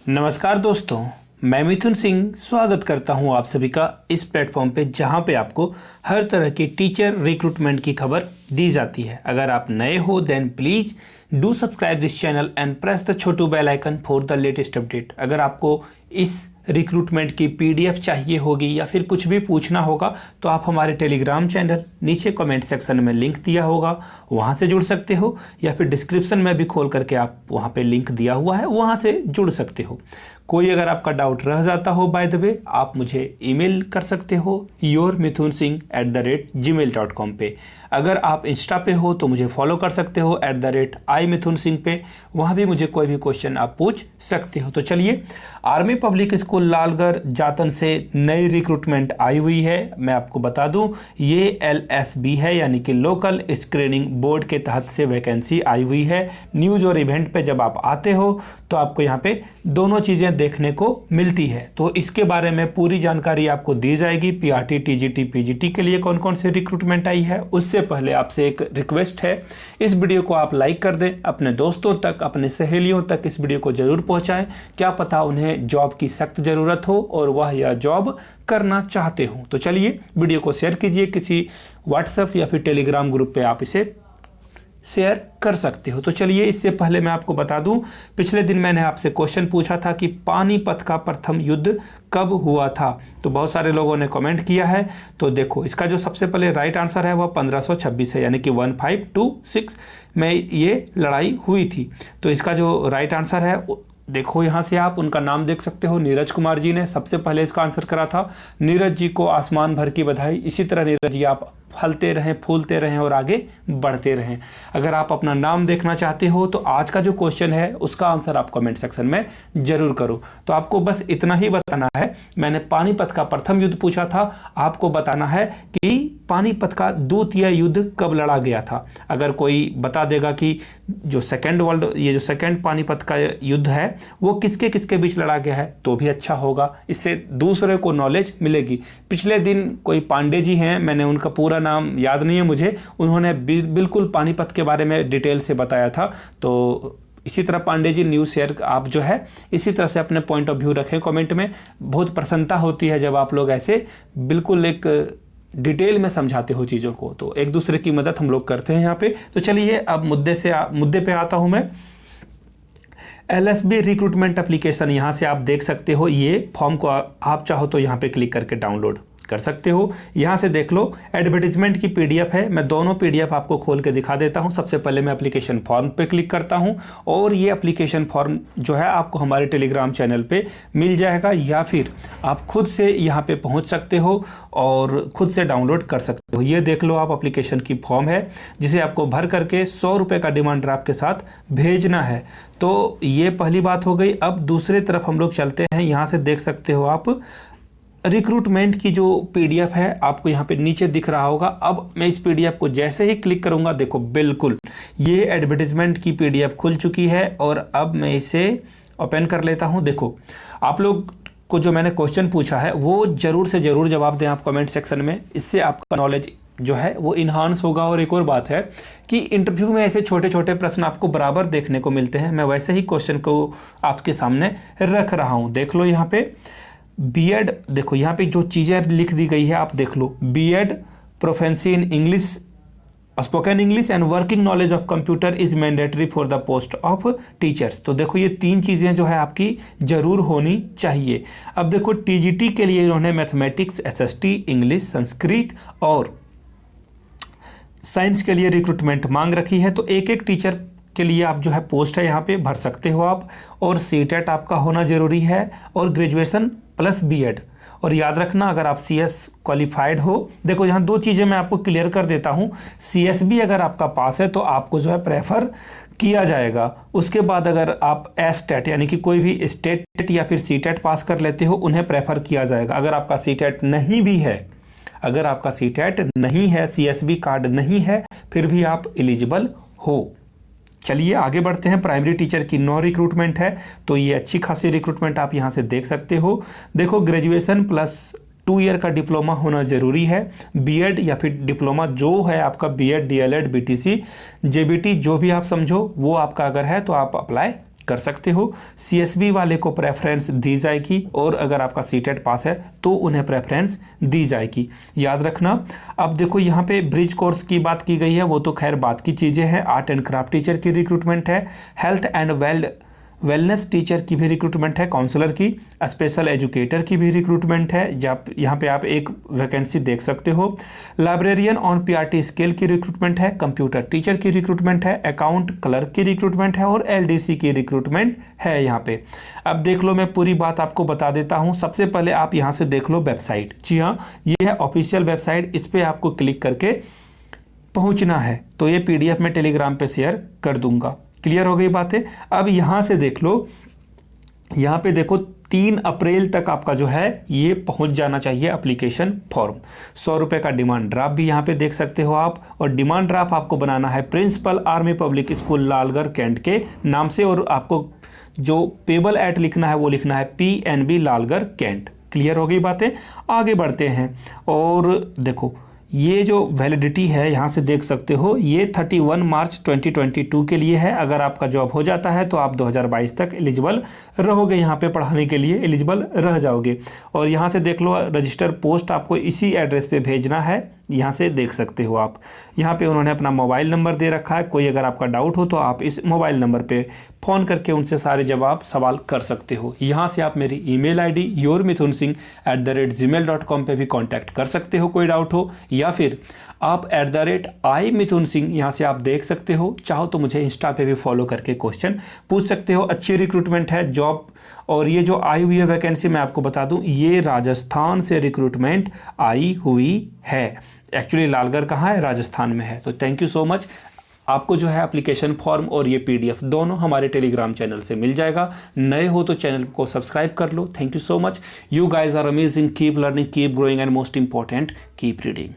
नमस्कार दोस्तों, मैं मिथुन सिंह स्वागत करता हूं आप सभी का इस प्लेटफॉर्म पे जहां पे आपको हर तरह की टीचर रिक्रूटमेंट की खबर दी जाती है। अगर आप नए हो then please do subscribe this channel and press the छोटू bell icon for the latest update. अगर आपको इस रिक्रूटमेंट की पीडीएफ चाहिए होगी या फिर कुछ भी पूछना होगा तो आप हमारे टेलीग्राम चैनल नीचे कमेंट सेक्शन में लिंक दिया होगा, वहां से जुड़ सकते हो, या फिर डिस्क्रिप्शन में भी खोल करके आप वहां पे लिंक दिया हुआ है, वहां से जुड़ सकते हो। कोई अगर आपका डाउट रह जाता हो बाय द वे, आप मुझे ईमेल कर सकते हो yourmithunsingh@gmail.com पे। अगर आप इंस्टा पे हो तो मुझे फॉलो कर सकते हो @imithunsingh पे, वहाँ भी मुझे कोई भी क्वेश्चन आप पूछ सकते हो। तो चलिए, आर्मी पब्लिक स्कूल लालगढ़ जातन से नई रिक्रूटमेंट आई हुई है। मैं आपको बता दूं, ये LSB है यानी कि लोकल स्क्रीनिंग बोर्ड के तहत से वैकेंसी आई हुई है। न्यूज़ और इवेंट पे जब आप आते हो तो आपको यहाँ पे दोनों चीज़ें देखने को मिलती है। तो इसके बारे में पूरी जानकारी आपको दी जाएगी। PRT, TGT, PGT के लिए कौन कौन से रिक्रूटमेंट आई है। उससे पहले आपसे एक रिक्वेस्ट है, इस वीडियो को आप लाइक कर दें, अपने दोस्तों तक, अपने सहेलियों तक इस वीडियो को जरूर पहुंचाएं। क्या पता उन्हें जॉब की सख्त ज़रूरत हो और वह यह जॉब करना चाहते हो। तो चलिए, वीडियो को शेयर कीजिए, किसी व्हाट्सएप या फिर टेलीग्राम ग्रुप पे आप इसे शेयर कर सकते हो। तो चलिए, इससे पहले मैं आपको बता दूं, पिछले दिन मैंने आपसे क्वेश्चन पूछा था कि पानीपत का प्रथम युद्ध कब हुआ था। तो बहुत सारे लोगों ने कमेंट किया है। तो देखो, इसका जो सबसे पहले राइट आंसर है वह 1526 है, यानी कि 1526 में ये लड़ाई हुई थी। तो इसका जो राइट आंसर है, देखो यहाँ से आप उनका नाम देख सकते हो, नीरज कुमार जी ने सबसे पहले इसका आंसर करा था। नीरज जी को आसमान भर की बधाई। इसी तरह नीरज जी आप फलते रहें, फूलते रहें और आगे बढ़ते रहें। अगर आप अपना नाम देखना चाहते हो तो आज का जो क्वेश्चन है उसका आंसर आप कमेंट सेक्शन में जरूर करो। तो आपको बस इतना ही बताना है, मैंने पानीपत का प्रथम युद्ध पूछा था, आपको बताना है कि पानीपत का द्वितीय युद्ध कब लड़ा गया था। अगर कोई बता देगा कि जो सेकेंड पानीपत का युद्ध है वो किसके किसके बीच लड़ा गया है तो भी अच्छा होगा, इससे दूसरे को नॉलेज मिलेगी। पिछले दिन कोई पांडे जी हैं, मैंने उनका पूरा नाम याद नहीं है मुझे, उन्होंने बिल्कुल पानीपत के बारे में डिटेल से बताया था। तो इसी तरह पांडे जी न्यूज़ शेयर आप जो है इसी तरह से अपने पॉइंट ऑफ व्यू रखें कमेंट में। बहुत प्रसन्नता होती है जब आप लोग ऐसे बिल्कुल एक डिटेल में समझाते हो चीज़ों को, तो एक दूसरे की मदद हम लोग करते हैं यहाँ पे। तो चलिए, अब मुद्दे पे आता हूँ मैं। LSB रिक्रूटमेंट एप्लीकेशन यहाँ से आप देख सकते हो। ये फॉर्म को आप चाहो तो यहाँ पे क्लिक करके डाउनलोड कर सकते हो। यहाँ से देख लो, एडवर्टीजमेंट की PDF है। मैं दोनों PDF आपको खोल के दिखा देता हूँ। सबसे पहले मैं एप्लीकेशन फॉर्म पे क्लिक करता हूँ और ये एप्लीकेशन फॉर्म जो है आपको हमारे टेलीग्राम चैनल पे मिल जाएगा, या फिर आप खुद से यहाँ पे पहुँच सकते हो और खुद से डाउनलोड कर सकते हो। ये देख लो, आप एप्लीकेशन की फॉर्म है जिसे आपको भर करके 100 रुपये का डिमांड ड्राफ्ट के साथ भेजना है। तो ये पहली बात हो गई। अब दूसरी तरफ हम लोग चलते हैं। यहाँ से देख सकते हो आप रिक्रूटमेंट की जो PDF है आपको यहाँ पे नीचे दिख रहा होगा। अब मैं इस PDF को जैसे ही क्लिक करूंगा, देखो बिल्कुल ये एडवर्टीजमेंट की PDF खुल चुकी है। और अब मैं इसे ओपन कर लेता हूँ। देखो, आप लोग को जो मैंने क्वेश्चन पूछा है वो जरूर से जरूर जवाब दें आप कमेंट सेक्शन में, इससे आपका नॉलेज जो है वो इन्हांस होगा। और एक और बात है कि इंटरव्यू में ऐसे छोटे छोटे प्रश्न आपको बराबर देखने को मिलते हैं। मैं वैसे ही क्वेश्चन को आपके सामने रख रहा हूँ। देख लो यहाँ पे B.Ed, देखो यहाँ पे जो चीज़ें लिख दी गई है आप देख लो। B.Ed proficiency in English, spoken English and working knowledge of computer is mandatory for the post of teachers. तो देखो, ये 3 चीज़ें जो है आपकी जरूर होनी चाहिए। अब देखो, TGT के लिए इन्होंने मैथमेटिक्स, SST, इंग्लिश, संस्कृत और साइंस के लिए रिक्रूटमेंट मांग रखी है। तो एक एक टीचर के लिए आप जो है पोस्ट है यहाँ पे भर सकते हो आप। और CTET आपका होना जरूरी है और ग्रेजुएशन प्लस B.Ed। और याद रखना, अगर आप CS क्वालिफाइड हो, देखो यहाँ 2 चीज़ें मैं आपको क्लियर कर देता हूँ। CSB अगर आपका पास है तो आपको जो है प्रेफर किया जाएगा। उसके बाद अगर आप STET यानी कि कोई भी स्टेट या फिर CTET पास कर लेते हो, उन्हें प्रेफर किया जाएगा। अगर आपका CTET नहीं भी है, अगर आपका CTET नहीं है, CSB कार्ड नहीं है, फिर भी आप एलिजिबल हो। चलिए आगे बढ़ते हैं। प्राइमरी टीचर की 9 रिक्रूटमेंट है, तो ये अच्छी खासी रिक्रूटमेंट आप यहाँ से देख सकते हो। देखो, ग्रेजुएशन प्लस 2 ईयर का डिप्लोमा होना जरूरी है। B.Ed या फिर डिप्लोमा जो है आपका B.Ed, DLED, BTC, JBT जो भी आप समझो वो आपका अगर है तो आप अप्लाई कर सकते हो। CSB वाले को प्रेफरेंस दी जाएगी और अगर आपका सीटेट पास है तो उन्हें प्रेफरेंस दी जाएगी, याद रखना। अब देखो यहाँ पे ब्रिज कोर्स की बात की गई है, वो तो खैर बात की चीज़ें हैं। आर्ट एंड क्राफ्ट टीचर की रिक्रूटमेंट है, हेल्थ एंड वेलनेस टीचर की भी रिक्रूटमेंट है, काउंसलर की, स्पेशल एजुकेटर की भी रिक्रूटमेंट है, जब यहाँ पे आप एक वैकेंसी देख सकते हो। लाइब्रेरियन ऑन PRT स्केल की रिक्रूटमेंट है, कंप्यूटर टीचर की रिक्रूटमेंट है, अकाउंट क्लर्क की रिक्रूटमेंट है और LDC की रिक्रूटमेंट है यहाँ पे। अब देख लो, मैं पूरी बात आपको बता देता हूँ। सबसे पहले आप यहाँ से देख लो वेबसाइट। जी हाँ, ये है ऑफिशियल वेबसाइट, इस पर आपको क्लिक करके पहुँचना है। तो ये PDF में टेलीग्राम पे शेयर कर दूंगा। क्लियर हो गई बातें। अब यहाँ से देख लो, यहाँ पे देखो 3 अप्रैल तक आपका जो है ये पहुँच जाना चाहिए एप्लीकेशन फॉर्म। 100 रुपये का डिमांड ड्राफ्ट भी यहाँ पे देख सकते हो आप। और डिमांड ड्राफ्ट आपको बनाना है principal army public school Lalgarh cantt के नाम से, और आपको जो पेबल एट लिखना है वो लिखना है PNB लालगढ़ कैंट। क्लियर हो गई बातें। आगे बढ़ते हैं और देखो ये जो वैलिडिटी है यहाँ से देख सकते हो, ये 31 मार्च 2022 के लिए है। अगर आपका जॉब हो जाता है तो आप 2022 तक एलिजिबल रहोगे, यहाँ पे पढ़ाने के लिए एलिजिबल रह जाओगे। और यहाँ से देख लो, रजिस्टर पोस्ट आपको इसी एड्रेस पे भेजना है, यहाँ से देख सकते हो आप। यहाँ पे उन्होंने अपना मोबाइल नंबर दे रखा है, कोई अगर आपका डाउट हो तो आप इस मोबाइल नंबर पे फ़ोन करके उनसे सारे जवाब सवाल कर सकते हो। यहाँ से आप मेरी email ID yourmithunsingh@gmail.com पे भी कांटेक्ट कर सकते हो कोई डाउट हो, या फिर आप @imithunsingh यहाँ से आप देख सकते हो। चाहो तो मुझे इंस्टा पे भी फॉलो करके क्वेश्चन पूछ सकते हो। अच्छी रिक्रूटमेंट है जॉब। और ये जो आई हुई है वैकेंसी, मैं आपको बता दूं, ये राजस्थान से रिक्रूटमेंट आई हुई है। एक्चुअली लालगढ़ कहाँ है? राजस्थान में है। तो थैंक यू सो मच। आपको जो है एप्लीकेशन फॉर्म और ये PDF दोनों हमारे टेलीग्राम चैनल से मिल जाएगा। नए हो तो चैनल को सब्सक्राइब कर लो। Thank you so much. You guys are amazing. Keep learning, keep growing and most important keep reading.